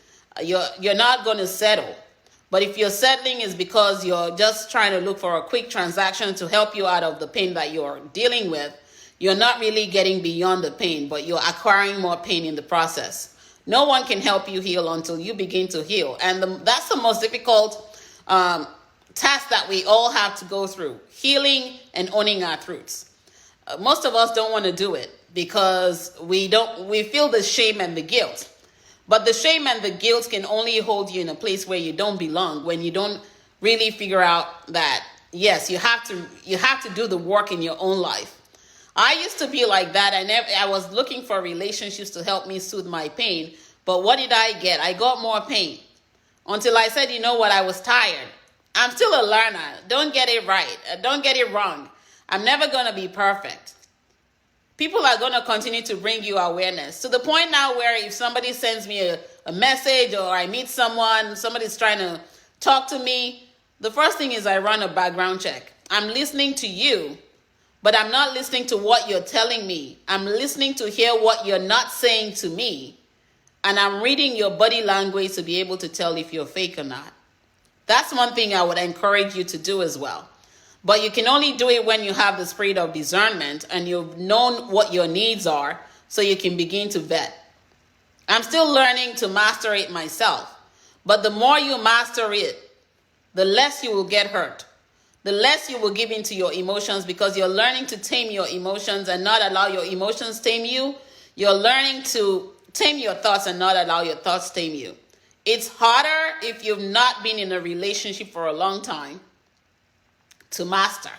you're not going to settle. But if you're settling, is because you're just trying to look for a quick transaction to help you out of the pain that you're dealing with. You're not really getting beyond the pain, but you're acquiring more pain in the process. No one can help you heal until you begin to heal. And that's the most difficult task that we all have to go through, healing and owning our truths. Most of us don't want to do it because we feel the shame and the guilt. But the shame and the guilt can only hold you in a place where you don't belong, when you don't really figure out that, yes, you have to do the work in your own life. I used to be like that. I was looking for relationships to help me soothe my pain. But what did I get? I got more pain until I said, you know what? I was tired. I'm still a learner. Don't get it right. Don't get it wrong. I'm never going to be perfect. People are going to continue to bring you awareness to the point now where if somebody sends me a message or I meet someone, somebody's trying to talk to me, the first thing is I run a background check. I'm listening to you. But I'm not listening to what you're telling me. I'm listening to hear what you're not saying to me. And I'm reading your body language to be able to tell if you're fake or not. That's one thing I would encourage you to do as well. But you can only do it when you have the spirit of discernment and you've known what your needs are so you can begin to vet. I'm still learning to master it myself. But the more you master it, the less you will get hurt. The less you will give into your emotions because you're learning to tame your emotions and not allow your emotions tame you. You're learning to tame your thoughts and not allow your thoughts tame you. It's harder if you've not been in a relationship for a long time to master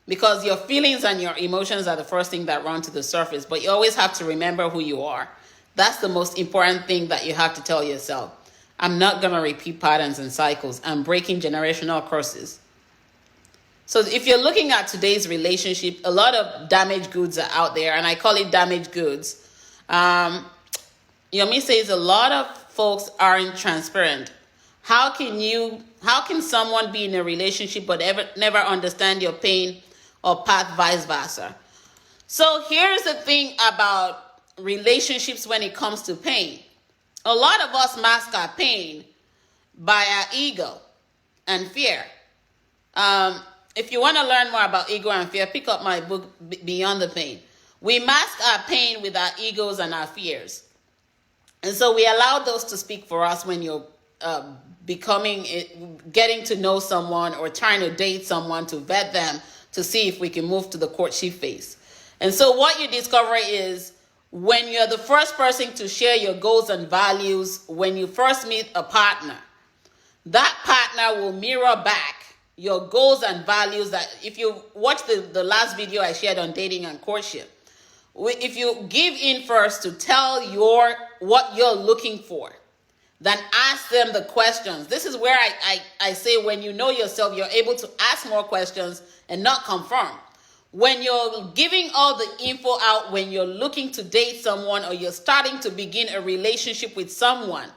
because your feelings and your emotions are the first thing that run to the surface, but you always have to remember who you are. That's the most important thing that you have to tell yourself. I'm not going to repeat patterns and cycles. I'm breaking generational curses. So if you're looking at today's relationship, a lot of damaged goods are out there, and I call it damaged goods. Yomi says a lot of folks aren't transparent. How can someone be in a relationship but never understand your pain or path, vice versa? So here's the thing about relationships when it comes to pain. A lot of us mask our pain by our ego and fear. If you want to learn more about ego and fear, pick up my book, Beyond the Pain. We mask our pain with our egos and our fears. And so we allow those to speak for us when you're getting to know someone or trying to date someone, to vet them, to see if we can move to the courtship phase. And so what you discover is when you're the first person to share your goals and values, when you first meet a partner, that partner will mirror back your goals and values. That if you watch the last video I shared on dating and courtship, if you give in first to tell what you're looking for, then ask them the questions. This is where I say when you know yourself, you're able to ask more questions and not confirm. When you're giving all the info out, when you're looking to date someone or you're starting to begin a relationship with someone,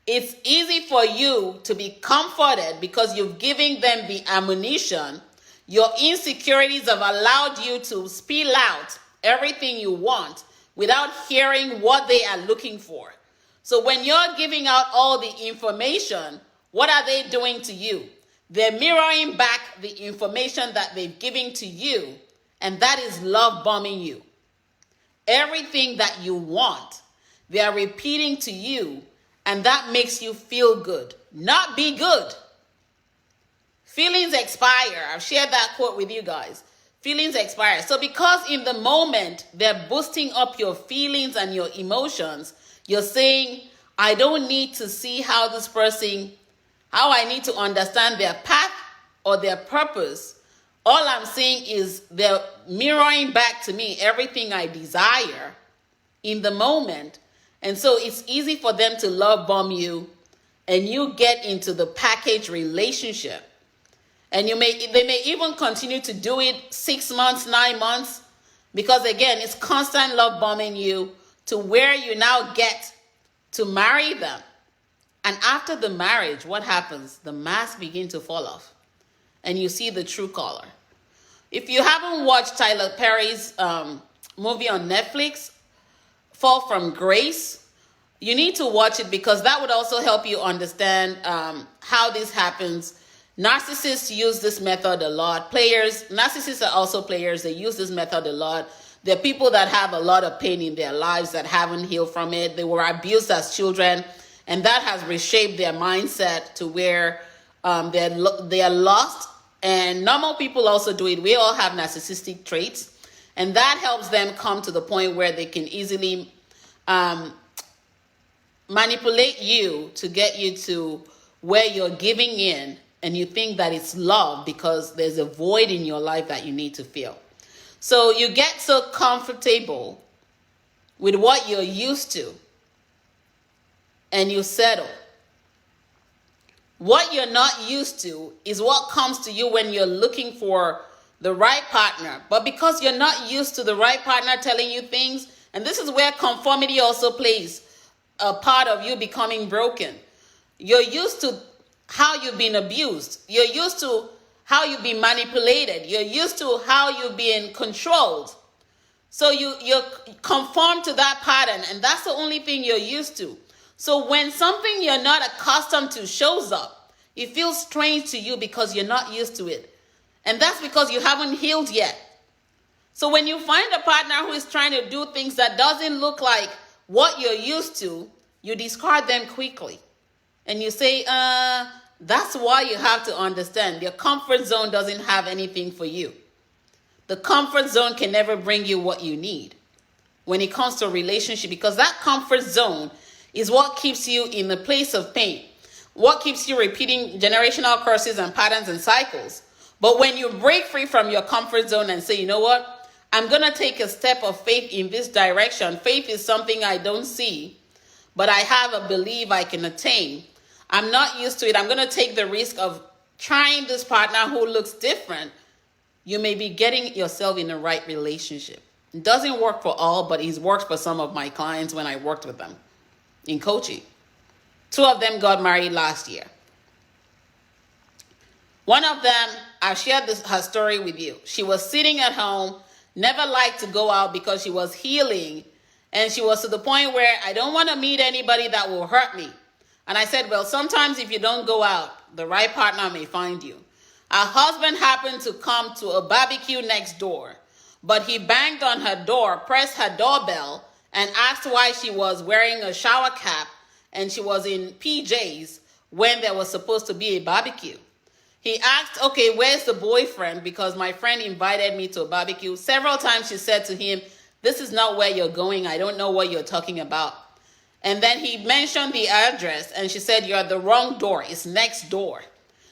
it's easy for you to be comforted because you've given them the ammunition. Your insecurities have allowed you to spill out everything you want without hearing what they are looking for. So when you're giving out all the information, what are they doing to you? They're mirroring back the information that they've given to you, and that is love bombing you. Everything that you want, they are repeating to you, and that makes you feel good, not be good. Feelings expire. I've shared that quote with you guys. Feelings expire. So because in the moment they're boosting up your feelings and your emotions, you're saying, I don't need to see how I need to understand their path or their purpose. All I'm saying is they're mirroring back to me everything I desire in the moment. And so it's easy for them to love bomb you, and you get into the package relationship. And they may even continue to do it 6 months, 9 months, because again, it's constant love bombing you to where you now get to marry them. And after the marriage, what happens? The mask begins to fall off and you see the true color. If you haven't watched Tyler Perry's movie on Netflix, Fall from Grace, you need to watch it because that would also help you understand how this happens. Narcissists use this method a lot. Narcissists are also players. They use this method a lot. There are people that have a lot of pain in their lives that haven't healed from it. They were abused as children, and that has reshaped their mindset to where they are lost. And normal people also do it. We all have narcissistic traits, and that helps them come to the point where they can easily manipulate you to get you to where you're giving in, and you think that it's love because there's a void in your life that you need to fill. So you get so comfortable with what you're used to, and you settle. What you're not used to is what comes to you when you're looking for the right partner. But because you're not used to the right partner telling you things, and this is where conformity also plays a part of you becoming broken. You're used to how you've been abused. You're used to how you've been manipulated. You're used to how you've been controlled. So you conform to that pattern, and that's the only thing you're used to. So when something you're not accustomed to shows up, it feels strange to you because you're not used to it. And that's because you haven't healed yet. So when you find a partner who is trying to do things that doesn't look like what you're used to, you discard them quickly. And you say, that's why you have to understand your comfort zone doesn't have anything for you. The comfort zone can never bring you what you need when it comes to a relationship, because that comfort zone is what keeps you in the place of pain, what keeps you repeating generational curses and patterns and cycles. But when you break free from your comfort zone and say, you know what, I'm going to take a step of faith in this direction. Faith is something I don't see, but I have a belief I can attain. I'm not used to it. I'm going to take the risk of trying this partner who looks different. You may be getting yourself in the right relationship. It doesn't work for all, but it's worked for some of my clients when I worked with them in coaching. 2 of them got married last year. One of them, I've shared her story with you. She was sitting at home, never liked to go out because she was healing. And she was to the point where I don't want to meet anybody that will hurt me. And I said, well, sometimes if you don't go out, the right partner may find you. Her husband happened to come to a barbecue next door, but he banged on her door, pressed her doorbell, and asked why she was wearing a shower cap and she was in PJs when there was supposed to be a barbecue. He asked, okay, where's the boyfriend? Because my friend invited me to a barbecue. Several times she said to him, this is not where you're going. I don't know what you're talking about. And then he mentioned the address and she said, you're at the wrong door. It's next door.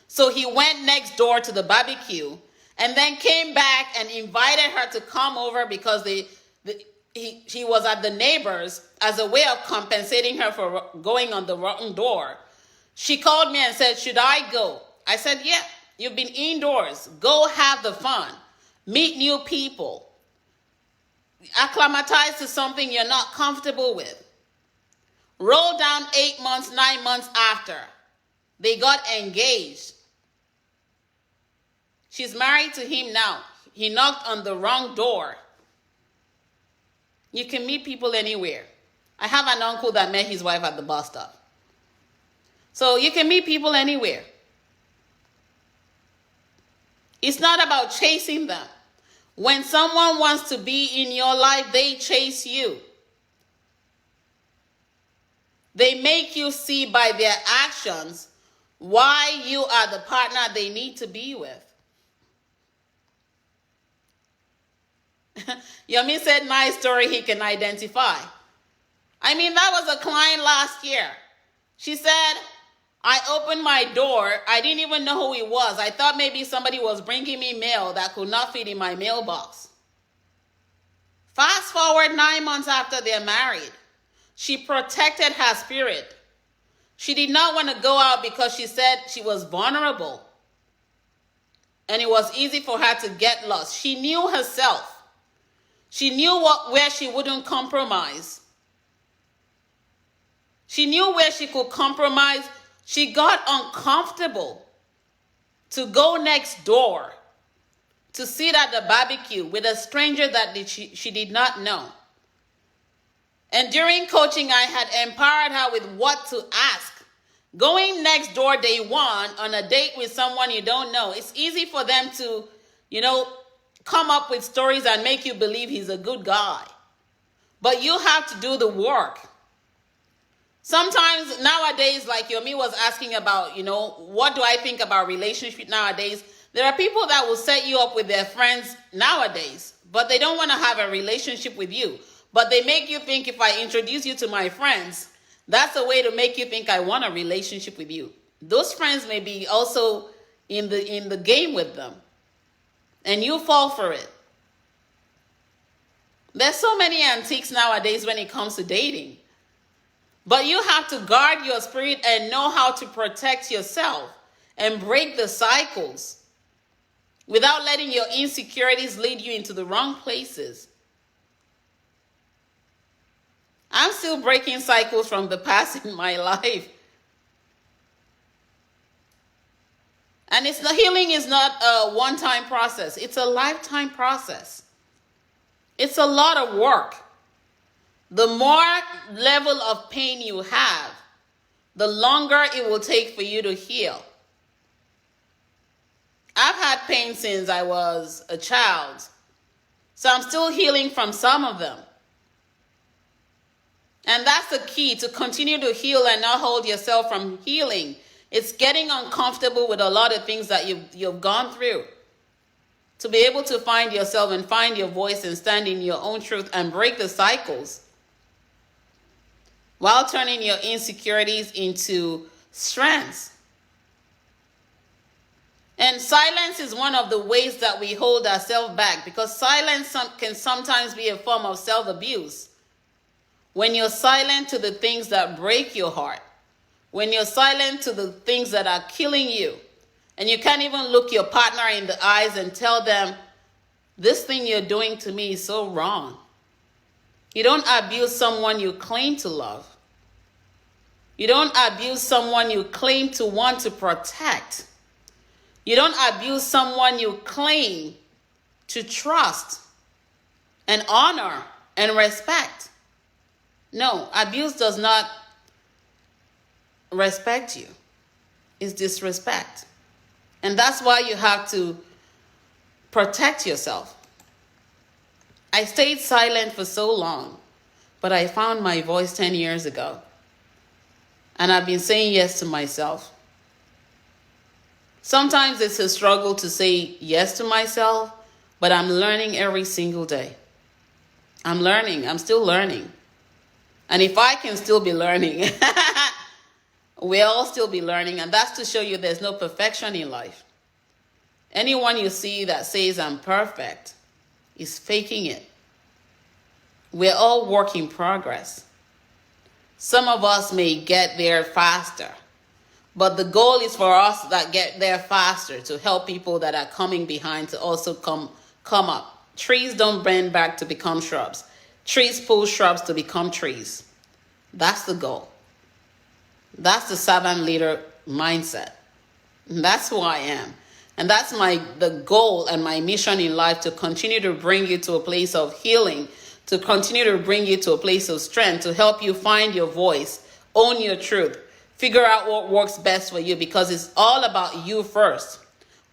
So he went next door to the barbecue and then came back and invited her to come over because he was at the neighbors as a way of compensating her for going on the wrong door. She called me and said, should I go? I said, yeah, you've been indoors. Go have the fun. Meet new people. Acclimatize to something you're not comfortable with. Roll down 8 months, 9 months after. They got engaged. She's married to him now. He knocked on the wrong door. You can meet people anywhere. I have an uncle that met his wife at the bus stop. So you can meet people anywhere. It's not about chasing them. When someone wants to be in your life, they chase you. They make you see by their actions why you are the partner they need to be with. Yomi said, nice story he can identify. I mean, that was a client last year. She said, I opened my door. I didn't even know who he was. I thought maybe somebody was bringing me mail that could not fit in my mailbox. Fast forward 9 months after they're married. She protected her spirit. She did not want to go out because she said she was vulnerable. And it was easy for her to get lost. She knew herself. She knew where she wouldn't compromise. She knew where she could compromise. She got uncomfortable to go next door to sit at the barbecue with a stranger that she did not know. And during coaching, I had empowered her with what to ask. Going next door day one on a date with someone you don't know, it's easy for them to, come up with stories and make you believe he's a good guy. But you have to do the work. Sometimes nowadays, like Yomi was asking about, what do I think about relationship nowadays? There are people that will set you up with their friends nowadays, but they don't want to have a relationship with you. But they make you think if I introduce you to my friends, that's a way to make you think I want a relationship with you. Those friends may be also in the game with them. And you fall for it. There's so many antiques nowadays when it comes to dating. But you have to guard your spirit and know how to protect yourself and break the cycles without letting your insecurities lead you into the wrong places. I'm still breaking cycles from the past in my life. And healing is not a one-time process. It's a lifetime process. It's a lot of work. The more level of pain you have, the longer it will take for you to heal. I've had pain since I was a child, so I'm still healing from some of them. And that's the key, to continue to heal and not hold yourself from healing. It's getting uncomfortable with a lot of things that you've gone through. To be able to find yourself and find your voice and stand in your own truth and break the cycles while turning your insecurities into strengths. And silence is one of the ways that we hold ourselves back, because silence can sometimes be a form of self-abuse. When you're silent to the things that break your heart, when you're silent to the things that are killing you, and you can't even look your partner in the eyes and tell them, this thing you're doing to me is so wrong. You don't abuse someone you claim to love. You don't abuse someone you claim to want to protect. You don't abuse someone you claim to trust and honor and respect. No, abuse does not respect you. It's disrespect. And that's why you have to protect yourself. I stayed silent for so long, but I found my voice 10 years ago. And I've been saying yes to myself. Sometimes it's a struggle to say yes to myself, but I'm learning every single day. I'm learning. I'm still learning. And if I can still be learning, we'll all still be learning. And that's to show you there's no perfection in life. Anyone you see that says I'm perfect is faking it. We're all work in progress. Some of us may get there faster, but the goal is for us that get there faster to help people that are coming behind to also come up. Trees don't bend back to become shrubs. Trees pull shrubs to become trees. That's the goal. That's the servant leader mindset. And that's who I am. And that's the goal and my mission in life, to continue to bring you to a place of healing, to continue to bring you to a place of strength, to help you find your voice, own your truth, figure out what works best for you, because it's all about you first.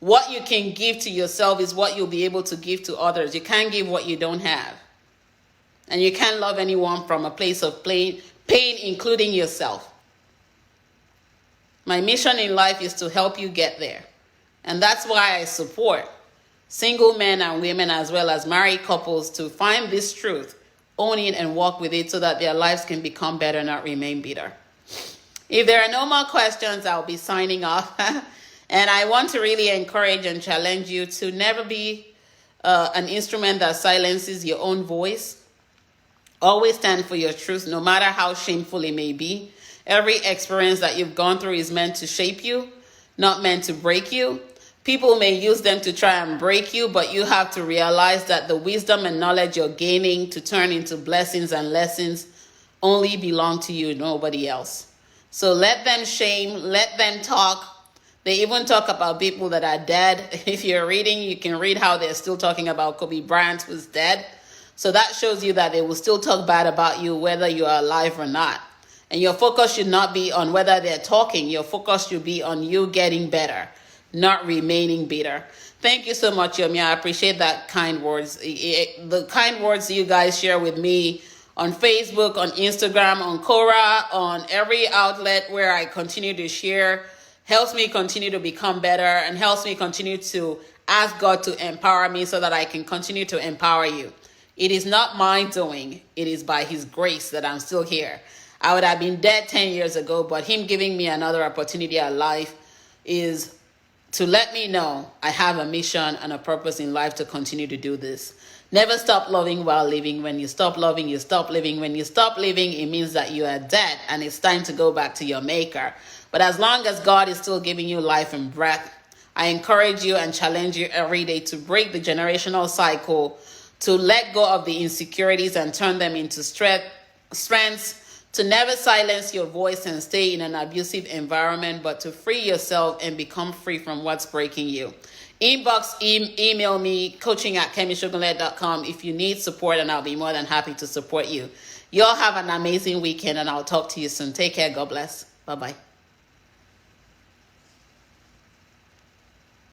What you can give to yourself is what you'll be able to give to others. You can't give what you don't have. And you can't love anyone from a place of pain, including yourself. My mission in life is to help you get there. And that's why I support single men and women as well as married couples to find this truth, own it, and walk with it so that their lives can become better, not remain bitter. If there are no more questions, I'll be signing off. And I want to really encourage and challenge you to never be an instrument that silences your own voice. Always stand for your truth, no matter how shameful it may be. Every experience that you've gone through is meant to shape you, not meant to break you. People may use them to try and break you, but you have to realize that the wisdom and knowledge you're gaining to turn into blessings and lessons only belong to you, nobody else. So let them shame, let them talk. They even talk about people that are dead. If you're reading, you can read how they're still talking about Kobe Bryant, who's dead. So that shows you that they will still talk bad about you whether you are alive or not. And your focus should not be on whether they're talking. Your focus should be on you getting better, not remaining bitter. Thank you so much, Yomi. I appreciate that kind words. The kind words you guys share with me on Facebook, on Instagram, on Quora, on every outlet where I continue to share helps me continue to become better and helps me continue to ask God to empower me so that I can continue to empower you. It is not my doing. It is by his grace that I'm still here. I would have been dead 10 years ago, but him giving me another opportunity at life is to let me know I have a mission and a purpose in life to continue to do this. Never stop loving while living. When you stop loving, you stop living. When you stop living, it means that you are dead and it's time to go back to your maker. But as long as God is still giving you life and breath, I encourage you and challenge you every day to break the generational cycle, to let go of the insecurities and turn them into strengths, to never silence your voice and stay in an abusive environment, but to free yourself and become free from what's breaking you. Inbox, email me, coaching@kemisogunle.com if you need support, and I'll be more than happy to support you. You all have an amazing weekend, and I'll talk to you soon. Take care. God bless. Bye-bye.